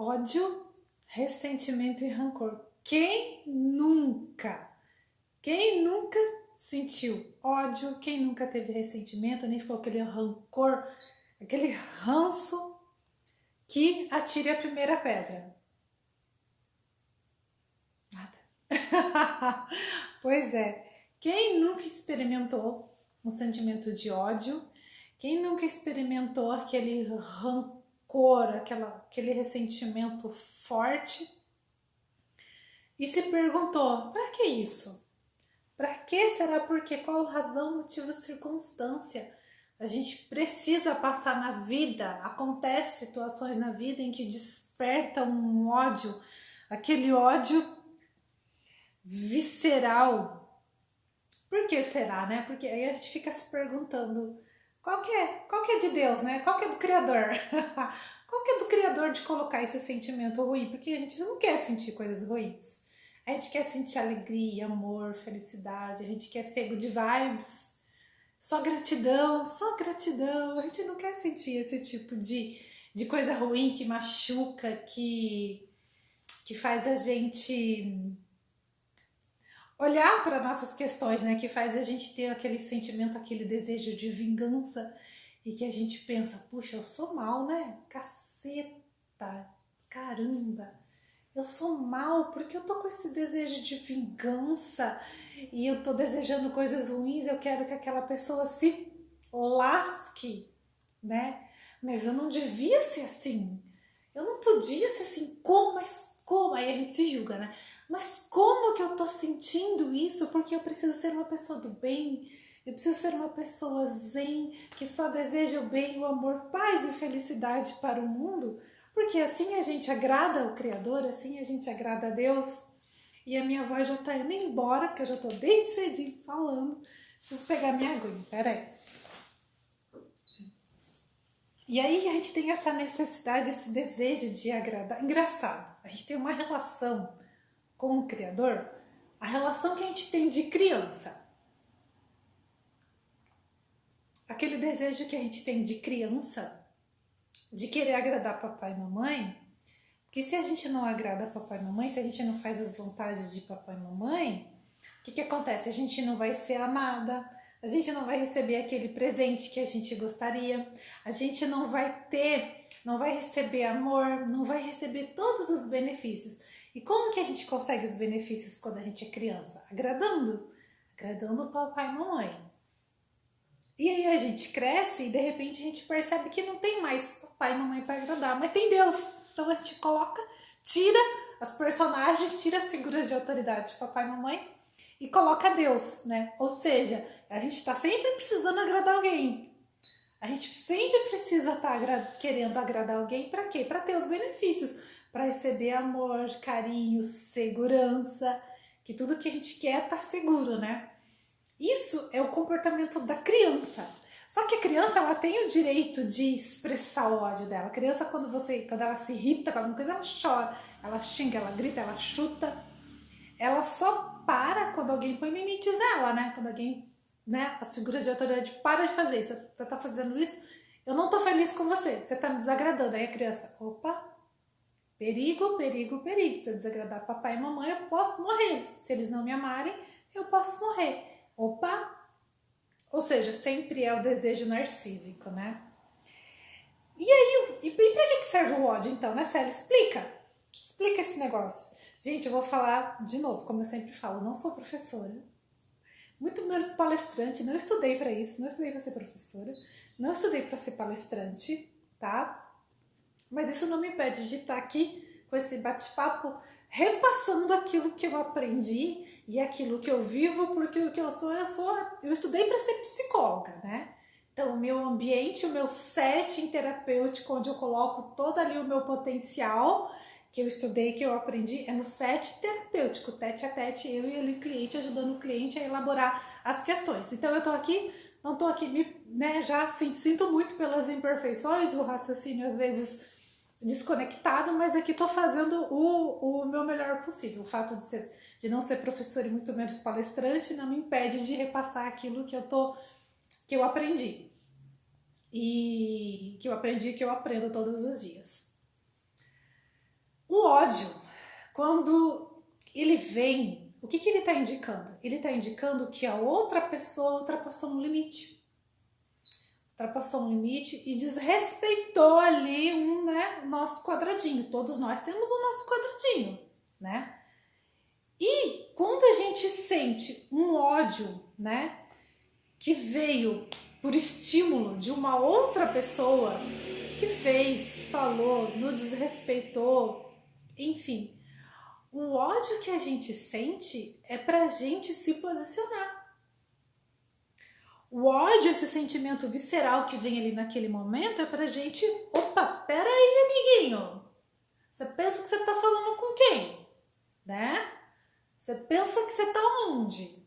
Ódio, ressentimento e rancor. Quem nunca sentiu ódio? Quem nunca teve ressentimento, nem ficou aquele rancor, aquele ranço? Que atire a primeira pedra. Nada. Pois é. Quem nunca experimentou um sentimento de ódio? Quem nunca experimentou aquele rancor, aquele ressentimento forte? E se perguntou, para que isso? Para que será? Porque qual razão, motivo, circunstância? A gente precisa passar na vida, acontece situações na vida em que desperta um ódio, aquele ódio visceral. Por que será, né? Porque aí a gente fica se perguntando, qual que é de Deus, né? Qual que é do Criador? Qual que é do Criador de colocar esse sentimento ruim? Porque a gente não quer sentir coisas ruins. A gente quer sentir alegria, amor, felicidade, a gente quer ser good vibes, só gratidão, só gratidão. A gente não quer sentir esse tipo de coisa ruim que machuca, que faz a gente olhar para nossas questões, né? Que faz a gente ter aquele sentimento, aquele desejo de vingança e que a gente pensa, puxa, eu sou mal, né? Caceta, caramba. Eu sou mal porque eu tô com esse desejo de vingança e eu tô desejando coisas ruins, eu quero que aquela pessoa se lasque, né? Mas eu não devia ser assim. Eu não podia ser assim. Como? Mas como? Aí a gente se julga, né? Mas como que eu tô sentindo isso? Porque eu preciso ser uma pessoa do bem. Eu preciso ser uma pessoa zen, que só deseja o bem, o amor, paz e felicidade para o mundo. Porque assim a gente agrada o Criador, assim a gente agrada a Deus. E a minha voz já tá indo embora, porque eu já tô desde cedinho falando. Preciso pegar minha aguinha, peraí. E aí a gente tem essa necessidade, esse desejo de agradar. Engraçado, a gente tem uma relação com o Criador, a relação que a gente tem de criança. Aquele desejo que a gente tem de criança, de querer agradar papai e mamãe, porque se a gente não agrada papai e mamãe, se a gente não faz as vontades de papai e mamãe, o que acontece? A gente não vai ser amada, a gente não vai receber aquele presente que a gente gostaria, a gente não vai ter, não vai receber amor, não vai receber todos os benefícios. E como que a gente consegue os benefícios quando a gente é criança? Agradando o papai e mamãe. E aí a gente cresce e de repente a gente percebe que não tem mais papai e mamãe para agradar, mas tem Deus. Então a gente coloca, tira as personagens, tira as figuras de autoridade de papai e mamãe e coloca Deus, né? Ou seja, a gente está sempre precisando agradar alguém. A gente sempre precisa estar querendo agradar alguém para quê? Para ter os benefícios, para receber amor, carinho, segurança, que tudo que a gente quer tá seguro, né? Isso é o comportamento da criança. Só que a criança, ela tem o direito de expressar o ódio dela. A criança, quando ela se irrita com alguma coisa, ela chora, ela xinga, ela grita, ela chuta. Ela só para quando alguém põe limites nela, né? Quando alguém, né, as figuras de autoridade para de fazer isso. Você tá fazendo isso, eu não tô feliz com você. Você tá me desagradando. Aí a criança, opa, perigo, perigo, perigo. Se eu desagradar papai e mamãe, eu posso morrer. Se eles não me amarem, eu posso morrer. Opa! Ou seja, sempre é o desejo narcísico, né? E aí, e pra que serve o ódio então, né, Célia? Explica! Explica esse negócio. Gente, eu vou falar de novo, como eu sempre falo, não sou professora, muito menos palestrante, não estudei para isso, não estudei para ser professora, não estudei para ser palestrante, tá? Mas isso não me impede de estar aqui com esse bate-papo repassando aquilo que eu aprendi e aquilo que eu vivo, porque o que eu estudei para ser psicóloga, né? Então, o meu ambiente, o meu setting terapêutico, onde eu coloco todo ali o meu potencial que eu estudei, que eu aprendi, é no set terapêutico, tete a tete, eu e ali o cliente, ajudando o cliente a elaborar as questões. Então, eu tô aqui, não tô aqui, né, já assim, sinto muito pelas imperfeições, o raciocínio às vezes desconectado, mas aqui tô fazendo o meu melhor possível. O fato de não ser professora e muito menos palestrante não me impede de repassar aquilo que eu aprendi. E que eu aprendo todos os dias. O ódio, quando ele vem, o que ele está indicando? Ele está indicando que a outra pessoa ultrapassou um limite. Ultrapassou um limite e desrespeitou ali nosso quadradinho. Todos nós temos o nosso quadradinho, né? E quando a gente sente um ódio, né, que veio por estímulo de uma outra pessoa que fez, falou, nos desrespeitou, enfim, o ódio que a gente sente é pra gente se posicionar. O ódio, esse sentimento visceral que vem ali naquele momento, é pra gente, opa, pera aí, amiguinho. Você pensa que você tá falando com quem? Né? Você pensa que você tá onde?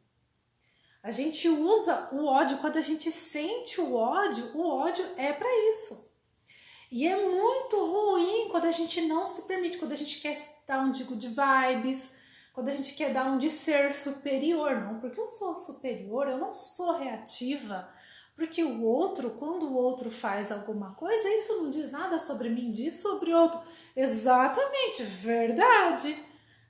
A gente usa o ódio, quando a gente sente o ódio é pra isso. E é muito ruim quando a gente não se permite, quando a gente quer dar um de good vibes, quando a gente quer dar um de ser superior, não porque eu sou superior, eu não sou reativa, porque o outro, quando o outro faz alguma coisa, isso não diz nada sobre mim, diz sobre o outro. Exatamente, verdade,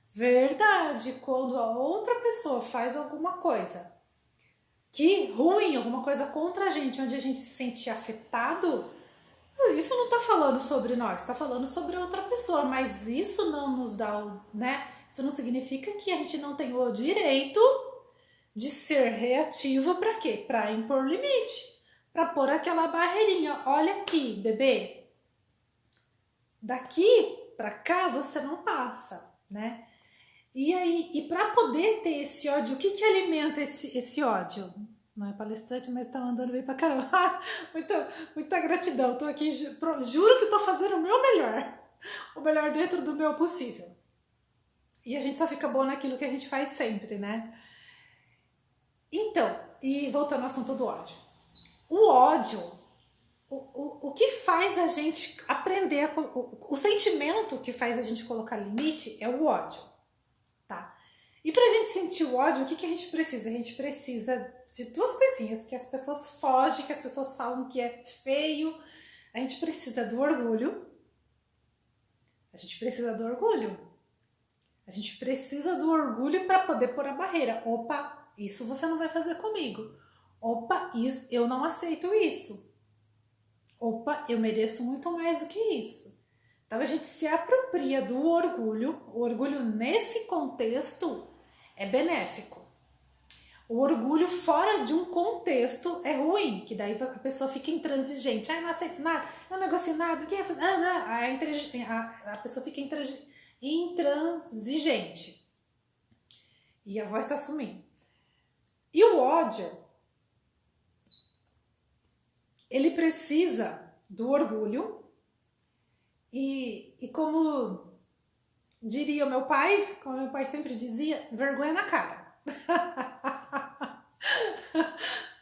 verdade. Quando a outra pessoa faz alguma coisa que ruim, alguma coisa contra a gente, onde a gente se sente afetado, isso não tá falando sobre nós, tá falando sobre outra pessoa, mas isso não nos dá, né? Isso não significa que a gente não tem o direito de ser reativo para quê? Para impor limite, para pôr aquela barreirinha. Olha aqui, bebê. Daqui para cá você não passa, né? E aí, e para poder ter esse ódio, o que alimenta esse ódio? Não é palestrante, mas tá mandando bem pra caramba. Muita gratidão. Tô aqui, juro que tô fazendo o meu melhor. O melhor dentro do meu possível. E a gente só fica boa naquilo que a gente faz sempre, né? Então, e voltando ao assunto do ódio. O ódio, o que faz a gente aprender, o sentimento que faz a gente colocar limite é o ódio, tá? E pra gente sentir o ódio, o que a gente precisa? A gente precisa de duas coisinhas, que as pessoas fogem, que as pessoas falam que é feio. A gente precisa do orgulho. A gente precisa do orgulho. A gente precisa do orgulho para poder pôr a barreira. Opa, isso você não vai fazer comigo. Opa, isso, eu não aceito isso. Opa, eu mereço muito mais do que isso. Então a gente se apropria do orgulho. O orgulho nesse contexto é benéfico. O orgulho fora de um contexto é ruim, que daí a pessoa fica intransigente. Ah, eu não aceito nada, eu não negocio nada, o que ia fazer? A pessoa fica intransigente. E a voz tá sumindo. E o ódio, ele precisa do orgulho e como diria o meu pai, como meu pai sempre dizia, vergonha na cara.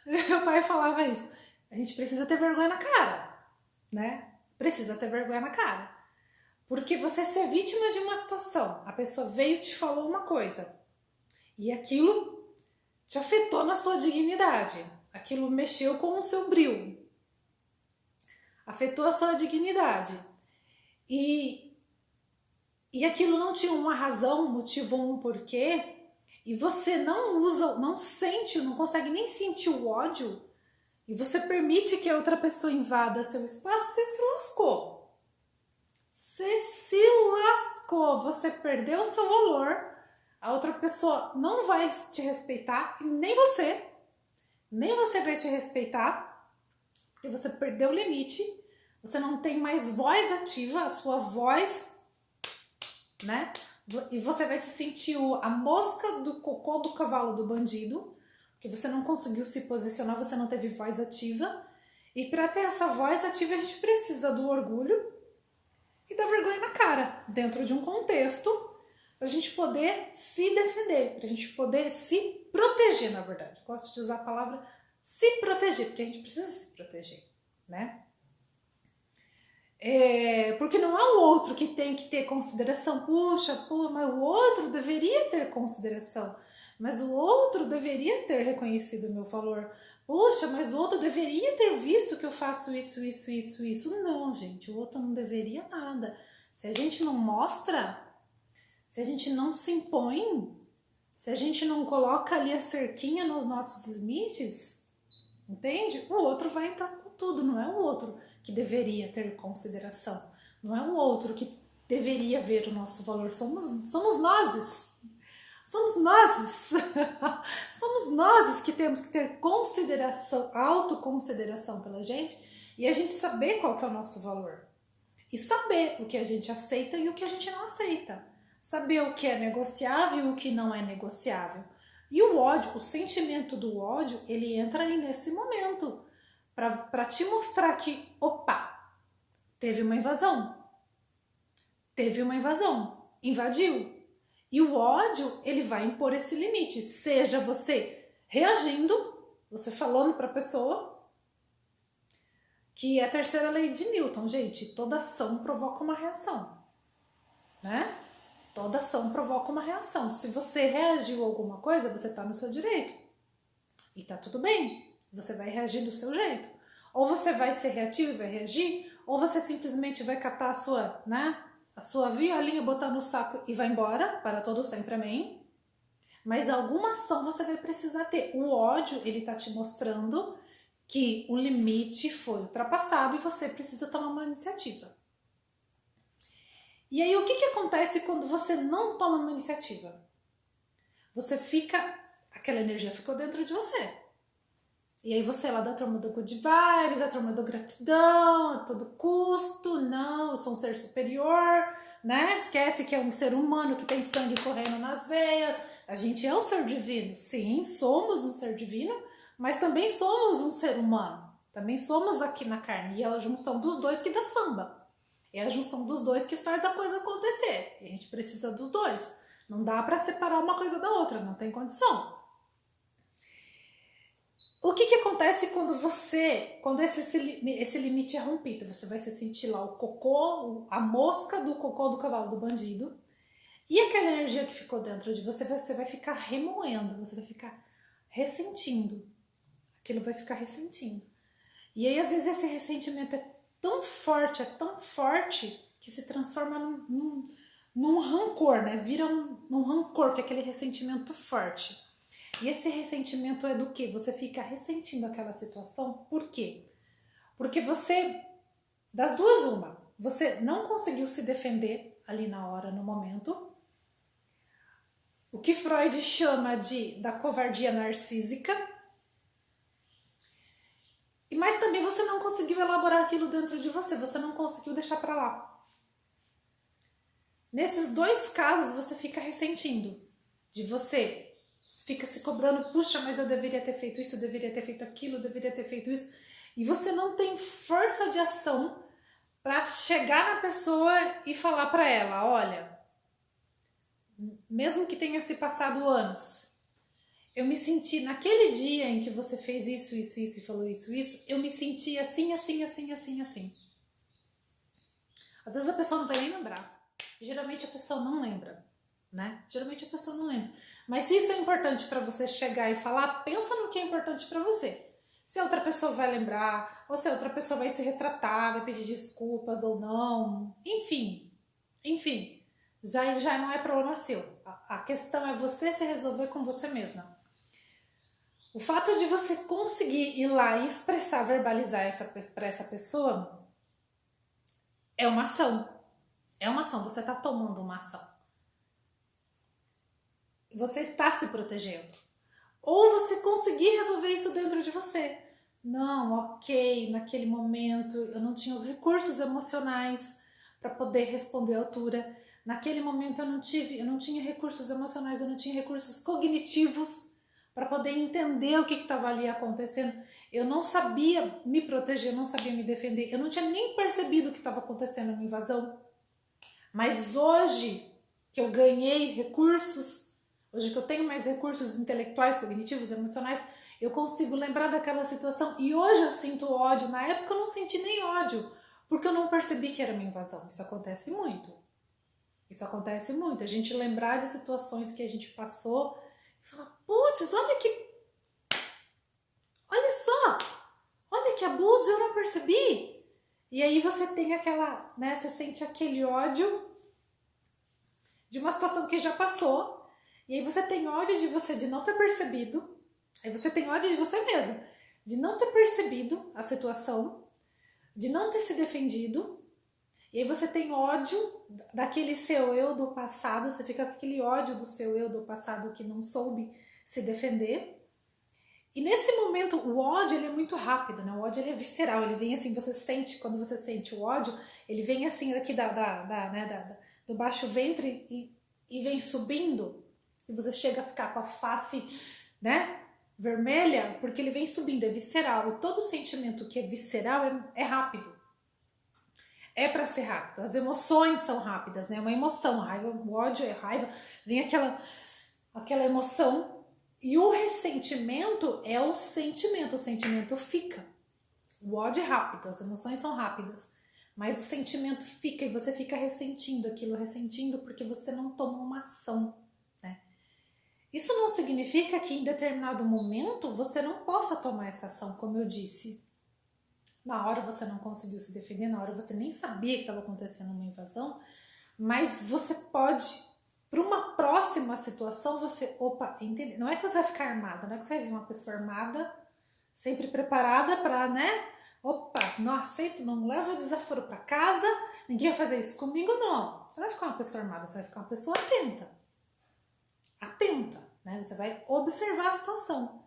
Meu pai falava isso. A gente precisa ter vergonha na cara, né? Precisa ter vergonha na cara. Porque você ser vítima de uma situação, a pessoa veio e te falou uma coisa e aquilo te afetou na sua dignidade, aquilo mexeu com o seu brio, afetou a sua dignidade e aquilo não tinha uma razão, um motivo, um porquê, e você não usa, não sente, não consegue nem sentir o ódio, e você permite que a outra pessoa invada seu espaço, você se lascou. Você se lascou, você perdeu o seu valor, a outra pessoa não vai te respeitar, e nem você vai se respeitar, porque você perdeu o limite, você não tem mais voz ativa, a sua voz, né? E você vai se sentir a mosca do cocô do cavalo do bandido, porque você não conseguiu se posicionar, você não teve voz ativa. E para ter essa voz ativa, a gente precisa do orgulho e da vergonha na cara, dentro de um contexto, para a gente poder se defender, para a gente poder se proteger, na verdade. Eu gosto de usar a palavra se proteger, porque a gente precisa se proteger, né? Porque não é o outro que tem que ter consideração. Puxa, mas o outro deveria ter consideração. Mas o outro deveria ter reconhecido o meu valor. Puxa, mas o outro deveria ter visto que eu faço isso. Não, gente, o outro não deveria nada. Se a gente não mostra, se a gente não se impõe, se a gente não coloca ali a cerquinha nos nossos limites, entende? O outro vai entrar com tudo, não é o outro que deveria ter consideração, não é o outro que deveria ver o nosso valor, somos nós. Somos nós. Somos nós que temos que ter consideração, autoconsideração pela gente e a gente saber qual que é o nosso valor. E saber o que a gente aceita e o que a gente não aceita. Saber o que é negociável e o que não é negociável. E o ódio, o sentimento do ódio, ele entra aí nesse momento para te mostrar que, opa, teve uma invasão. Invadiu. E o ódio, ele vai impor esse limite. Seja você reagindo, você falando para a pessoa, que é a terceira lei de Newton, gente. Toda ação provoca uma reação, né? Toda ação provoca uma reação. Se você reagiu a alguma coisa, você tá no seu direito. E tá tudo bem. Você vai reagir do seu jeito. Ou você vai ser reativo e vai reagir, ou você simplesmente vai catar a sua violinha, botar no saco e vai embora, para todo sempre, amém? Mas alguma ação você vai precisar ter. O ódio, ele tá te mostrando que o limite foi ultrapassado e você precisa tomar uma iniciativa. E aí, o que acontece quando você não toma uma iniciativa? Você aquela energia ficou dentro de você. E aí você é lá da turma do good vibes, da turma do gratidão, a todo custo, não, eu sou um ser superior, né? Esquece que é um ser humano que tem sangue correndo nas veias. A gente é um ser divino, sim, somos um ser divino, mas também somos um ser humano. Também somos aqui na carne. E é a junção dos dois que dá samba. É a junção dos dois que faz a coisa acontecer. E a gente precisa dos dois. Não dá para separar uma coisa da outra, não tem condição. O que acontece quando esse limite é rompido? Você vai se sentir lá o cocô, a mosca do cocô do cavalo do bandido. E aquela energia que ficou dentro de você vai ficar remoendo, você vai ficar ressentindo. Aquilo vai ficar ressentindo. E aí, às vezes, esse ressentimento é tão forte, que se transforma num rancor, né? Vira num rancor, que é aquele ressentimento forte. E esse ressentimento é do quê? Você fica ressentindo aquela situação. Por quê? Porque das duas uma, você não conseguiu se defender ali na hora, no momento. O que Freud chama da covardia narcísica. Mas também você não conseguiu elaborar aquilo dentro de você não conseguiu deixar pra lá. Nesses dois casos, você fica ressentindo de você. Fica se cobrando, puxa, mas eu deveria ter feito isso, eu deveria ter feito aquilo, eu deveria ter feito isso. E você não tem força de ação para chegar na pessoa e falar para ela, olha, mesmo que tenha se passado anos, eu me senti, naquele dia em que você fez isso e falou isso, eu me senti assim. Às vezes a pessoa não vai nem lembrar. Geralmente a pessoa não lembra, né? Mas se isso é importante para você chegar e falar, pensa no que é importante para você. Se a outra pessoa vai lembrar, ou se a outra pessoa vai se retratar, vai pedir desculpas ou não. Enfim, já não é problema seu. A questão é você se resolver com você mesma. O fato de você conseguir ir lá e expressar, verbalizar para essa pessoa é uma ação. Você está tomando uma ação. Você está se protegendo. Ou você conseguir resolver isso dentro de você. Não, ok, naquele momento eu não tinha os recursos emocionais para poder responder à altura. Naquele momento eu não tinha recursos emocionais, eu não tinha recursos cognitivos para poder entender o que estava ali acontecendo. Eu não sabia me proteger, eu não sabia me defender. Eu não tinha nem percebido o que estava acontecendo na invasão. Mas hoje que eu ganhei recursos, hoje que eu tenho mais recursos intelectuais, cognitivos, emocionais, eu consigo lembrar daquela situação. E hoje eu sinto ódio. Na época eu não senti nem ódio, porque eu não percebi que era uma invasão. Isso acontece muito. A gente lembrar de situações que a gente passou e falar, putz, olha só, olha que abuso, eu não percebi. E aí você tem aquela, né, você sente aquele ódio de uma situação que já passou, e aí você tem ódio de você de não ter percebido, aí você tem ódio de você mesmo, de não ter percebido a situação, de não ter se defendido, e aí você tem ódio daquele seu eu do passado, você fica com aquele ódio do seu eu do passado que não soube se defender. E nesse momento o ódio ele é muito rápido, né? O ódio ele é visceral, ele vem assim, você sente, quando você sente o ódio, ele vem assim aqui do baixo ventre e vem subindo, e você chega a ficar com a face, né, vermelha, porque ele vem subindo, é visceral, e todo sentimento que é visceral é rápido. É para ser rápido. As emoções são rápidas, né? Uma emoção, raiva, o ódio é raiva, vem aquela emoção. E o ressentimento é o sentimento fica. O ódio é rápido, as emoções são rápidas, mas o sentimento fica e você fica ressentindo aquilo, ressentindo porque você não toma uma ação, né? Isso não significa que em determinado momento você não possa tomar essa ação, como eu disse. Na hora você não conseguiu se defender, na hora você nem sabia que estava acontecendo uma invasão, mas você pode, para uma próxima situação, você, entende? Não é que você vai ficar armada, não é que você vai ver uma pessoa armada, sempre preparada para, né? Não aceito, não levo o desaforo para casa, ninguém vai fazer isso comigo, não. Você não vai ficar uma pessoa armada, você vai ficar uma pessoa atenta. Atenta, né? Você vai observar a situação.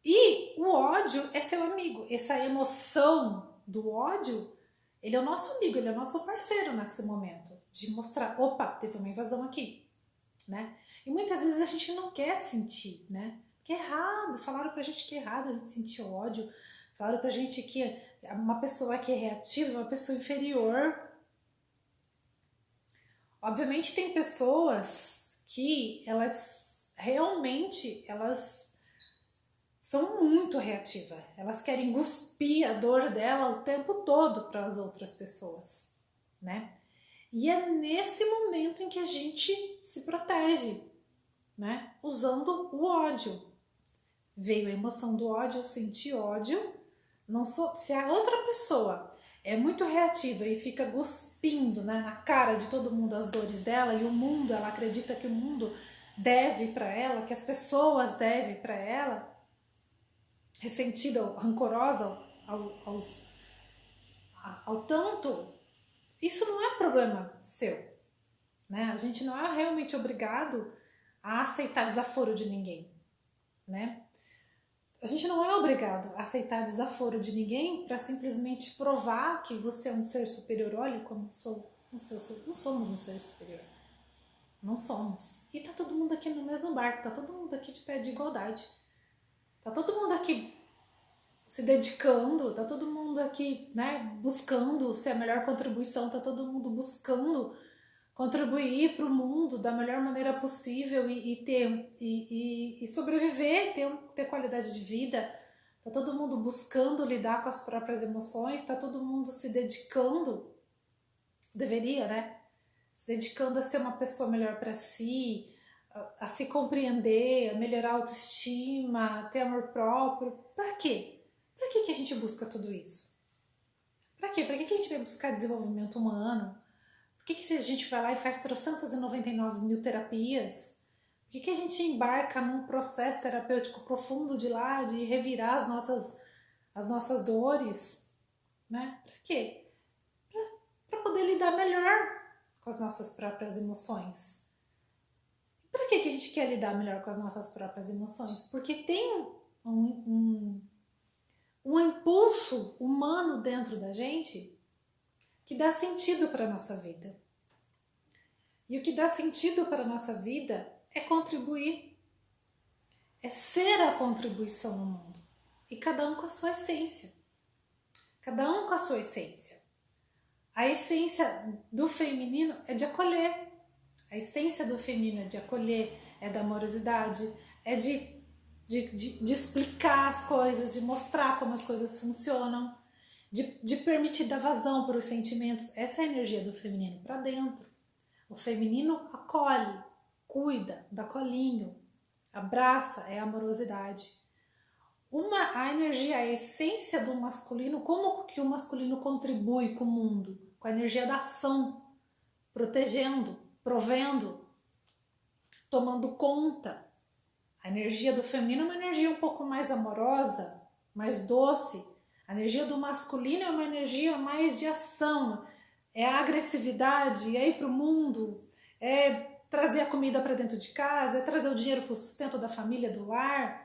E o ódio é seu amigo. Essa emoção do ódio, ele é o nosso amigo, ele é o nosso parceiro nesse momento. De mostrar, teve uma invasão aqui, né? E muitas vezes a gente não quer sentir, né? Que é errado, falaram pra gente que é errado a gente sentir ódio. Falaram pra gente que uma pessoa que é reativa é uma pessoa inferior. Obviamente tem pessoas que elas realmente, são muito reativas. Elas querem cuspir a dor dela o tempo todo para as outras pessoas, né? E é nesse momento em que a gente se protege, né? Usando o ódio. Veio a emoção do ódio, eu senti ódio. Não sou, se a outra pessoa é muito reativa e fica cuspindo, né, na cara de todo mundo as dores dela, e o mundo, ela acredita que o mundo deve para ela, que as pessoas devem para ela, ressentida, rancorosa ao tanto, isso não é problema seu, né? A gente não é realmente obrigado a aceitar desaforo de ninguém, né? A gente não é obrigado a aceitar desaforo de ninguém para simplesmente provar que você é um ser superior. Olha como não somos um ser superior. Não somos. E tá todo mundo aqui no mesmo barco, tá todo mundo aqui de pé de igualdade. Tá todo mundo aqui se dedicando, tá todo mundo aqui, né, buscando ser a melhor contribuição, tá todo mundo buscando contribuir para o mundo da melhor maneira possível e sobreviver, ter qualidade de vida. Tá todo mundo buscando lidar com as próprias emoções, tá todo mundo se dedicando, deveria, né? Se dedicando a ser uma pessoa melhor para si, a se compreender, a melhorar a autoestima, a ter amor próprio. Para quê? Para que a gente busca tudo isso? Para quê? Para que a gente vai buscar desenvolvimento humano? Por que se a gente vai lá e faz 399 mil terapias? Por que a gente embarca num processo terapêutico profundo de lá, de revirar as nossas dores? Né? Para quê? Para poder lidar melhor com as nossas próprias emoções. Para que a gente quer lidar melhor com as nossas próprias emoções? Porque tem um impulso humano dentro da gente que dá sentido para a nossa vida. E o que dá sentido para a nossa vida é contribuir, é ser a contribuição no mundo. E cada um com a sua essência. Cada um com a sua essência. A essência do feminino é de acolher. A essência do feminino é de acolher, é da amorosidade, é de explicar as coisas, de mostrar como as coisas funcionam, de permitir dar vazão para os sentimentos. Essa é a energia do feminino para dentro. O feminino acolhe, cuida, dá colinho, abraça, é amorosidade. a energia, a essência do masculino, como que o masculino contribui com o mundo? Com a energia da ação, protegendo, provendo, tomando conta. A energia do feminino é uma energia um pouco mais amorosa, mais doce. A energia do masculino é uma energia mais de ação, é a agressividade, é ir para o mundo, é trazer a comida para dentro de casa, é trazer o dinheiro para o sustento da família, do lar.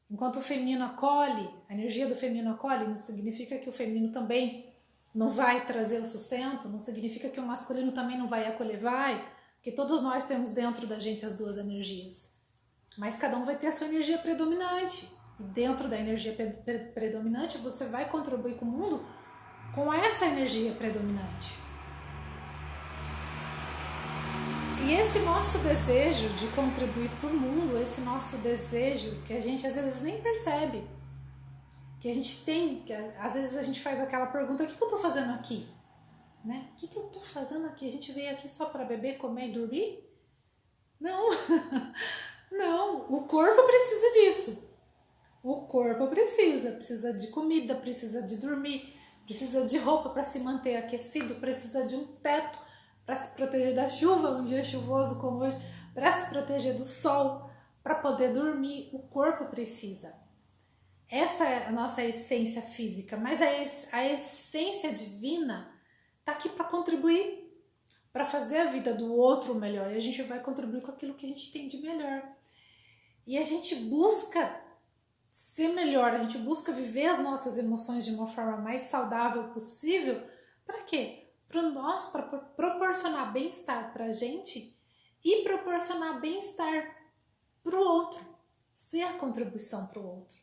Enquanto o feminino acolhe, a energia do feminino acolhe, não significa que o feminino também não vai trazer o sustento, não significa que o masculino também não vai acolher, vai, porque todos nós temos dentro da gente as duas energias. Mas cada um vai ter a sua energia predominante. E dentro da energia predominante, você vai contribuir com o mundo com essa energia predominante. E esse nosso desejo de contribuir para o mundo, esse nosso desejo que a gente às vezes nem percebe, que a gente tem, que às vezes a gente faz aquela pergunta: o que eu estou fazendo aqui? Né? O que eu estou fazendo aqui? A gente veio aqui só para beber, comer e dormir? Não, não, o corpo precisa disso. O corpo precisa de comida, precisa de dormir, precisa de roupa para se manter aquecido, precisa de um teto para se proteger da chuva, um dia chuvoso como hoje, para se proteger do sol, para poder dormir. O corpo precisa. Essa é a nossa essência física, mas a essência divina está aqui para contribuir, para fazer a vida do outro melhor. E a gente vai contribuir com aquilo que a gente tem de melhor. E a gente busca ser melhor, a gente busca viver as nossas emoções de uma forma mais saudável possível. Para quê? Para nós, para proporcionar bem-estar para a gente e proporcionar bem-estar para o outro, ser a contribuição para o outro.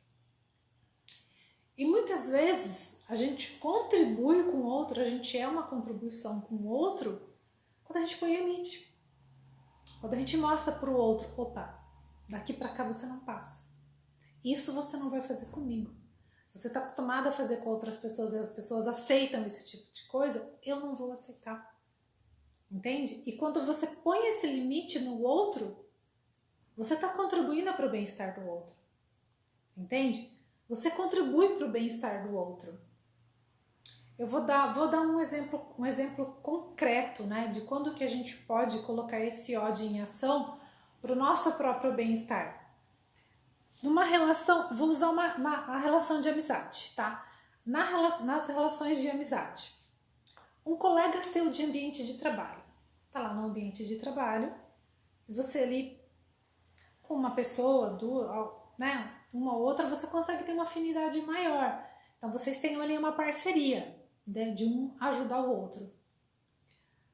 E muitas vezes a gente contribui com o outro, a gente é uma contribuição com o outro quando a gente põe limite. Quando a gente mostra para o outro: opa, daqui para cá você não passa. Isso você não vai fazer comigo. Se você está acostumado a fazer com outras pessoas e as pessoas aceitam esse tipo de coisa, eu não vou aceitar. Entende? E quando você põe esse limite no outro, você está contribuindo para o bem-estar do outro. Entende? Você contribui para o bem-estar do outro. Eu vou dar um exemplo concreto, né, de quando que a gente pode colocar esse ódio em ação para o nosso próprio bem-estar. Numa relação, vou usar a relação de amizade, tá? Nas relações de amizade. Um colega seu de ambiente de trabalho. Tá lá no ambiente de trabalho, e você ali, com uma pessoa, duas, né, uma ou outra, você consegue ter uma afinidade maior. Então vocês têm ali uma parceria, né, de um ajudar o outro.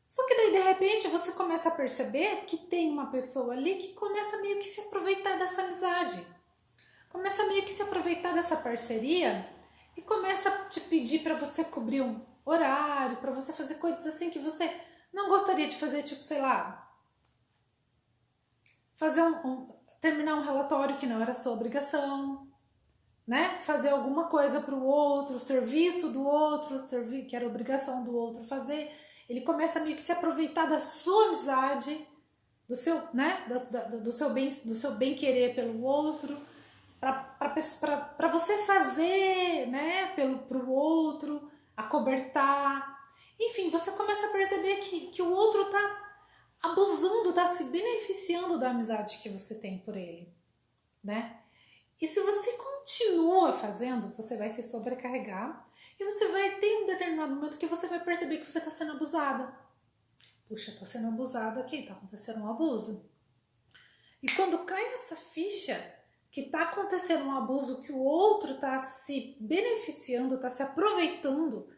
Só que daí, de repente, você começa a perceber que tem uma pessoa ali que começa meio que se aproveitar dessa amizade. Começa meio que se aproveitar dessa parceria e começa a te pedir para você cobrir um horário, para você fazer coisas assim que você não gostaria de fazer, tipo, sei lá, fazer terminar um relatório que não era sua obrigação, né? Fazer alguma coisa para o outro, serviço do outro, que era obrigação do outro fazer. Ele começa meio que se aproveitar da sua amizade, do seu, né? do seu bem querer pelo outro, para você fazer, né, pro outro, acobertar. Enfim, você começa a perceber que o outro tá abusando, tá se beneficiando da amizade que você tem por ele, né? E se você continua fazendo, você vai se sobrecarregar e você vai ter um determinado momento que você vai perceber que você está sendo abusada. Puxa, tô sendo abusada aqui, tá acontecendo um abuso. E quando cai essa ficha que está acontecendo um abuso, que o outro está se beneficiando, está se aproveitando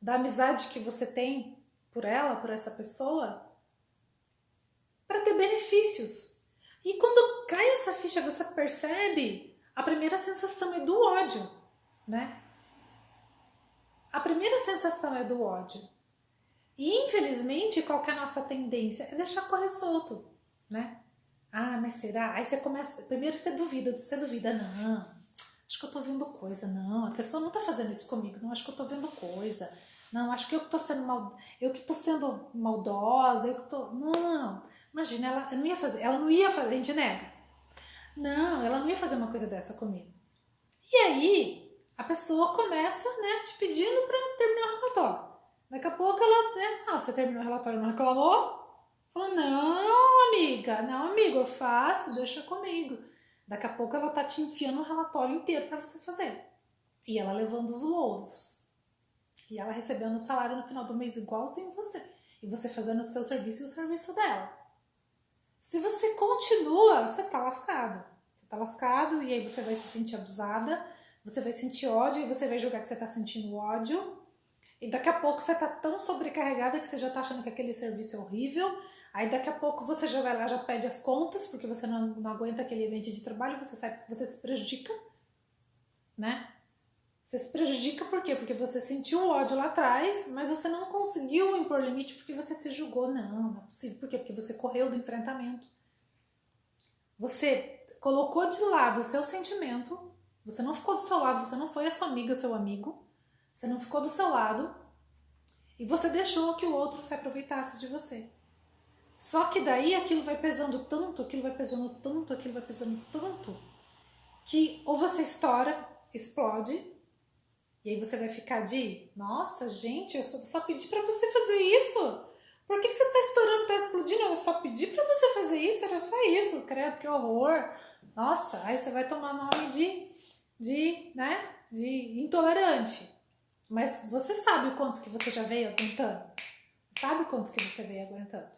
da amizade que você tem por ela, por essa pessoa, para ter benefícios. E quando cai essa ficha, você percebe, a primeira sensação é do ódio, né? A primeira sensação é do ódio. E infelizmente, qual que é a nossa tendência? É deixar correr solto, né? Ah, mas será? Aí você começa, primeiro você duvida, não, acho que eu tô vendo coisa, não, a pessoa não tá fazendo isso comigo, não, acho que eu tô vendo coisa, não, acho que eu que tô sendo eu que tô sendo maldosa, eu que tô, não, imagina, ela não ia fazer, a gente nega, não, ela não ia fazer uma coisa dessa comigo. E aí, a pessoa começa, né, te pedindo para terminar o relatório. Daqui a pouco ela, né, você terminou o relatório e não reclamou? Falou, não, amiga, não, amigo, eu faço, deixa comigo. Daqui a pouco ela tá te enfiando o relatório inteiro para você fazer. E ela levando os louros. E ela recebendo o salário no final do mês igualzinho você. E você fazendo o seu serviço e o serviço dela. Se você continua, você tá lascado. Você tá lascado e aí você vai se sentir abusada, você vai sentir ódio e você vai julgar que você tá sentindo ódio. E daqui a pouco você tá tão sobrecarregada que você já tá achando que aquele serviço é horrível. Aí daqui a pouco você já vai lá, já pede as contas, porque você não aguenta aquele ambiente de trabalho, você sabe que você se prejudica, né? Você se prejudica por quê? Porque você sentiu o ódio lá atrás, mas você não conseguiu impor limite porque você se julgou. Não é possível. Por quê? Porque você correu do enfrentamento. Você colocou de lado o seu sentimento, você não ficou do seu lado, você não foi a sua amiga, seu amigo, você não ficou do seu lado e você deixou que o outro se aproveitasse de você. Só que daí aquilo vai pesando tanto, aquilo vai pesando tanto, aquilo vai pesando tanto, que ou você estoura, explode, e aí você vai ficar de, nossa, gente, eu só pedi pra você fazer isso. Por que você tá estourando, tá explodindo? Eu só pedi pra você fazer isso, era só isso. Credo, que horror. Nossa, aí você vai tomar nome de intolerante. Mas você sabe o quanto que você já veio aguentando? Sabe o quanto que você veio aguentando?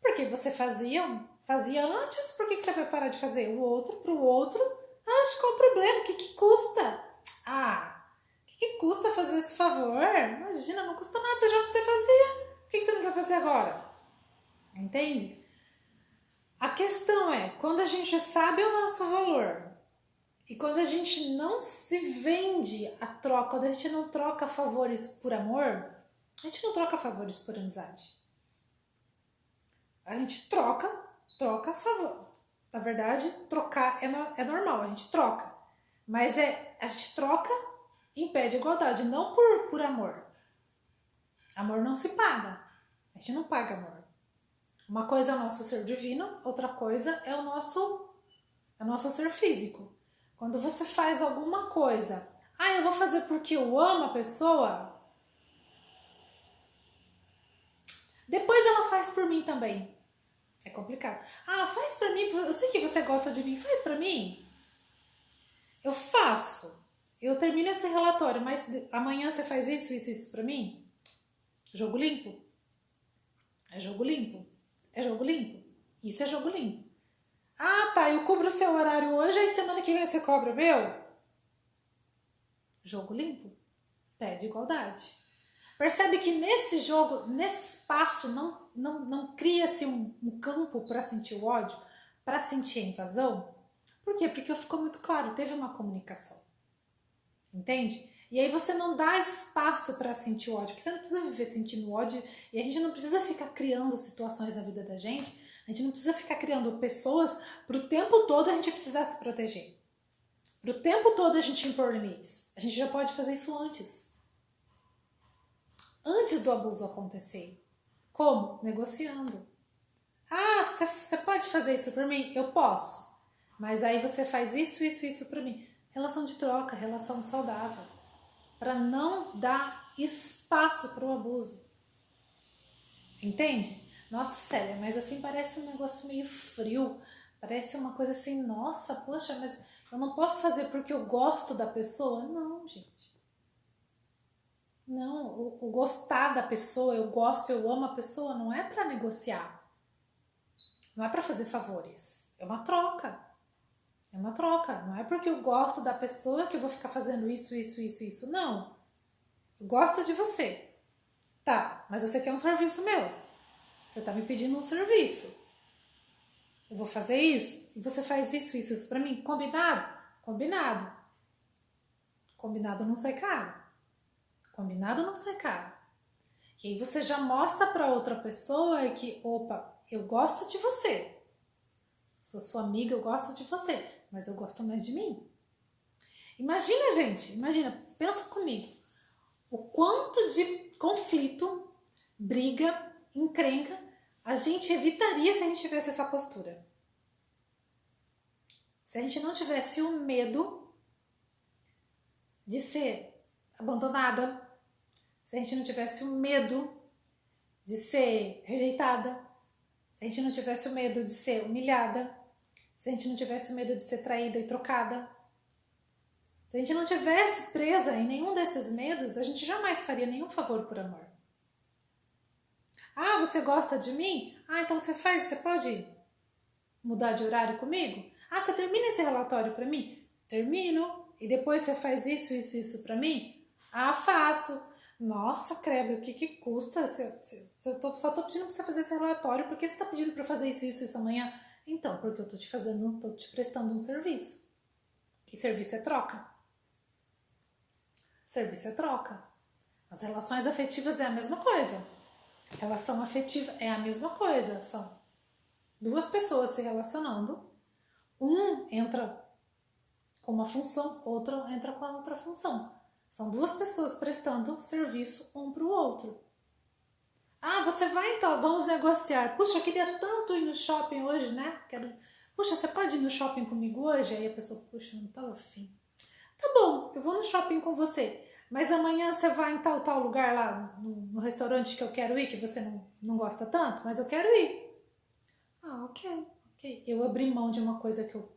Porque você fazia antes, por que você vai parar de fazer? O outro pro outro, acho qual o problema? O que custa? O que custa fazer esse favor? Imagina, não custa nada, você fazia. Por que você não quer fazer agora? Entende? A questão é, quando a gente sabe o nosso valor e quando a gente não se vende a troca, quando a gente não troca favores por amor, a gente não troca favores por amizade. A gente troca favor. Na verdade, trocar é normal, a gente troca. Mas a gente troca em pé de igualdade, não por amor. Amor não se paga. A gente não paga amor. Uma coisa é o nosso ser divino, outra coisa é o nosso ser físico. Quando você faz alguma coisa, eu vou fazer porque eu amo a pessoa, depois ela faz por mim também. É complicado. Faz pra mim, eu sei que você gosta de mim, faz pra mim. Eu faço. Eu termino esse relatório, mas amanhã você faz isso pra mim? Jogo limpo? É jogo limpo? É jogo limpo? Isso é jogo limpo. Tá, eu cubro o seu horário hoje, aí semana que vem você cobra o meu? Jogo limpo? Pede igualdade. Percebe que nesse jogo, nesse espaço, não cria-se um campo para sentir o ódio, para sentir a invasão? Por quê? Porque ficou muito claro, teve uma comunicação. Entende? E aí você não dá espaço para sentir o ódio, porque você não precisa viver sentindo ódio e a gente não precisa ficar criando situações na vida da gente, a gente não precisa ficar criando pessoas para o tempo todo a gente precisar se proteger. Para o tempo todo a gente impor limites. A gente já pode fazer isso antes. Antes do abuso acontecer. Como? Negociando. Você pode fazer isso por mim? Eu posso. Mas aí você faz isso por mim. Relação de troca, relação saudável. Para não dar espaço para o abuso. Entende? Nossa, Célia, mas assim parece um negócio meio frio. Parece uma coisa assim, nossa, poxa, mas eu não posso fazer porque eu gosto da pessoa? Não, gente. Não, o gostar da pessoa, eu gosto, eu amo a pessoa, não é para negociar. Não é para fazer favores. É uma troca. É uma troca. Não é porque eu gosto da pessoa que eu vou ficar fazendo isso. Não. Eu gosto de você. Tá, mas você quer um serviço meu. Você tá me pedindo um serviço. Eu vou fazer isso e você faz isso pra mim. Combinado? Combinado. Combinado não sai caro. Combinado não sai caro. E aí você já mostra pra outra pessoa que, opa, eu gosto de você. Sou sua amiga, eu gosto de você. Mas eu gosto mais de mim. Imagina, gente. Imagina, pensa comigo. O quanto de conflito, briga, encrenca a gente evitaria se a gente tivesse essa postura. Se a gente não tivesse o medo de ser abandonada, se a gente não tivesse o medo de ser rejeitada, se a gente não tivesse o medo de ser humilhada, se a gente não tivesse o medo de ser traída e trocada, se a gente não tivesse presa em nenhum desses medos, a gente jamais faria nenhum favor por amor. Ah, você gosta de mim? Ah, então você pode mudar de horário comigo? Ah, você termina esse relatório pra mim? Termino. E depois você faz isso pra mim? Ah, faço. Nossa, credo, o que custa? Só tô pedindo pra você fazer esse relatório. Por que você tá pedindo pra eu fazer isso amanhã? Então, porque eu tô te prestando um serviço. E serviço é troca. Serviço é troca. As relações afetivas é a mesma coisa. Relação afetiva é a mesma coisa. São duas pessoas se relacionando. Um entra com uma função, outro entra com a outra função. São duas pessoas prestando serviço um para o outro. Ah, você vai então, vamos negociar. Puxa, eu queria tanto ir no shopping hoje, né? Puxa, você pode ir no shopping comigo hoje? Aí a pessoa, puxa, não tô afim. Tá bom, eu vou no shopping com você. Mas amanhã você vai em tal lugar lá no restaurante que eu quero ir, que você não gosta tanto, mas eu quero ir. Ah, ok. Eu abri mão de uma coisa que eu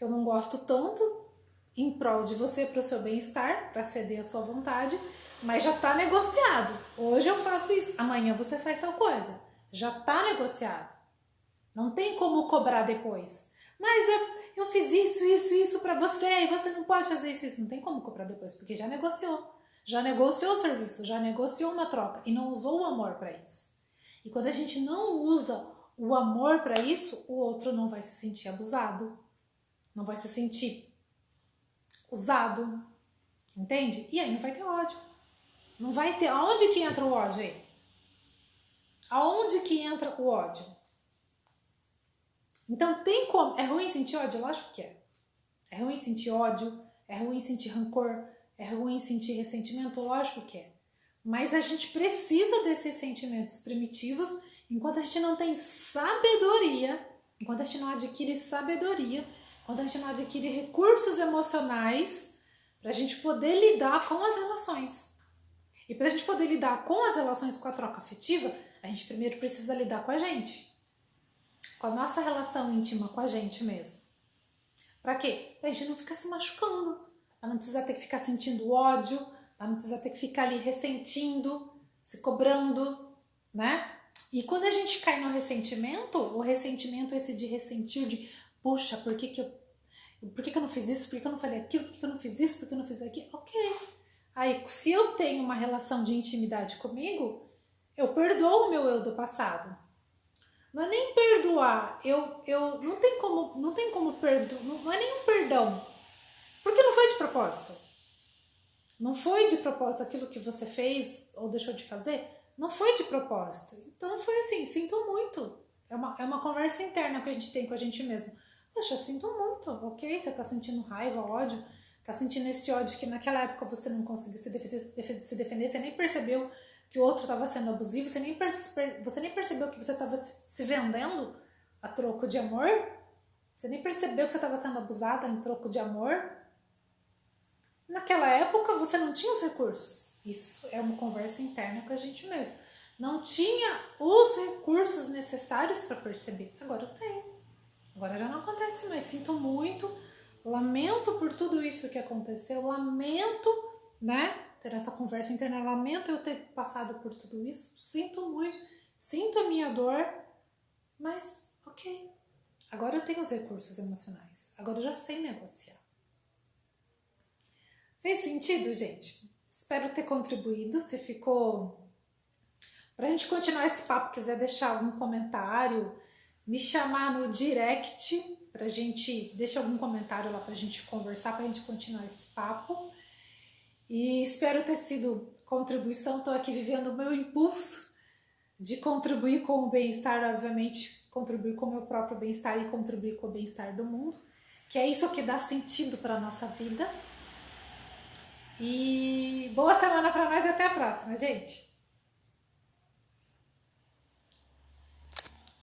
não gosto tanto, em prol de você, para o seu bem-estar, para ceder a sua vontade, mas já tá negociado. Hoje eu faço isso, amanhã você faz tal coisa. Já tá negociado. Não tem como cobrar depois. Mas eu fiz isso para você e você não pode fazer isso. Não tem como cobrar depois, porque já negociou. Já negociou o serviço, já negociou uma troca e não usou o amor para isso. E quando a gente não usa o amor para isso, o outro não vai se sentir abusado, não vai se sentir usado, entende? E aí não vai ter ódio. Não vai ter. Aonde que entra o ódio aí? Aonde que entra o ódio? Então tem como. É ruim sentir ódio? Lógico que é. É ruim sentir ódio, é ruim sentir rancor, é ruim sentir ressentimento? Lógico que é. Mas a gente precisa desses sentimentos primitivos enquanto a gente não tem sabedoria, enquanto a gente não adquire sabedoria, enquanto a gente não adquire recursos emocionais para a gente poder lidar com as relações. E para a gente poder lidar com as relações, com a troca afetiva, a gente primeiro precisa lidar com a gente. Com a nossa relação íntima com a gente mesmo. Pra quê? Pra gente não ficar se machucando. Pra não precisar ter que ficar sentindo ódio. Pra não precisar ter que ficar ali ressentindo, se cobrando, né? E quando a gente cai no ressentimento, o ressentimento esse de ressentir, de puxa, por que eu não fiz isso? Por que eu não falei aquilo? Por que eu não fiz isso? Por que eu não fiz aquilo? Ok. Aí, se eu tenho uma relação de intimidade comigo, eu perdoo o meu eu do passado. Não é nem perdoar, eu não tem como perdoar, não é nenhum perdão, porque não foi de propósito. Não foi de propósito aquilo que você fez ou deixou de fazer, não foi de propósito. Então foi assim, sinto muito. É uma conversa interna que a gente tem com a gente mesmo. Poxa, sinto muito, ok? Você tá sentindo raiva, ódio, tá sentindo esse ódio que naquela época você não conseguiu se defender, você nem percebeu que o outro estava sendo abusivo, você nem percebeu que você estava se vendendo a troco de amor, você nem percebeu que você estava sendo abusada em troco de amor. Naquela época você não tinha os recursos. Isso é uma conversa interna com a gente mesmo. Não tinha os recursos necessários para perceber. Agora eu tenho. Agora já não acontece mais. Sinto muito, lamento por tudo isso que aconteceu, lamento, né? Ter essa conversa interna, lamento eu ter passado por tudo isso, sinto muito, sinto a minha dor, mas ok, agora eu tenho os recursos emocionais, agora eu já sei negociar. Fez sentido, gente? Espero ter contribuído. Se ficou... Pra gente continuar esse papo, quiser deixar algum comentário, me chamar no direct, pra gente... Deixa algum comentário lá pra gente conversar, pra gente continuar esse papo. E espero ter sido contribuição. Estou aqui vivendo o meu impulso de contribuir com o bem-estar, obviamente, contribuir com o meu próprio bem-estar e contribuir com o bem-estar do mundo, que é isso que dá sentido para a nossa vida. E boa semana para nós e até a próxima, gente!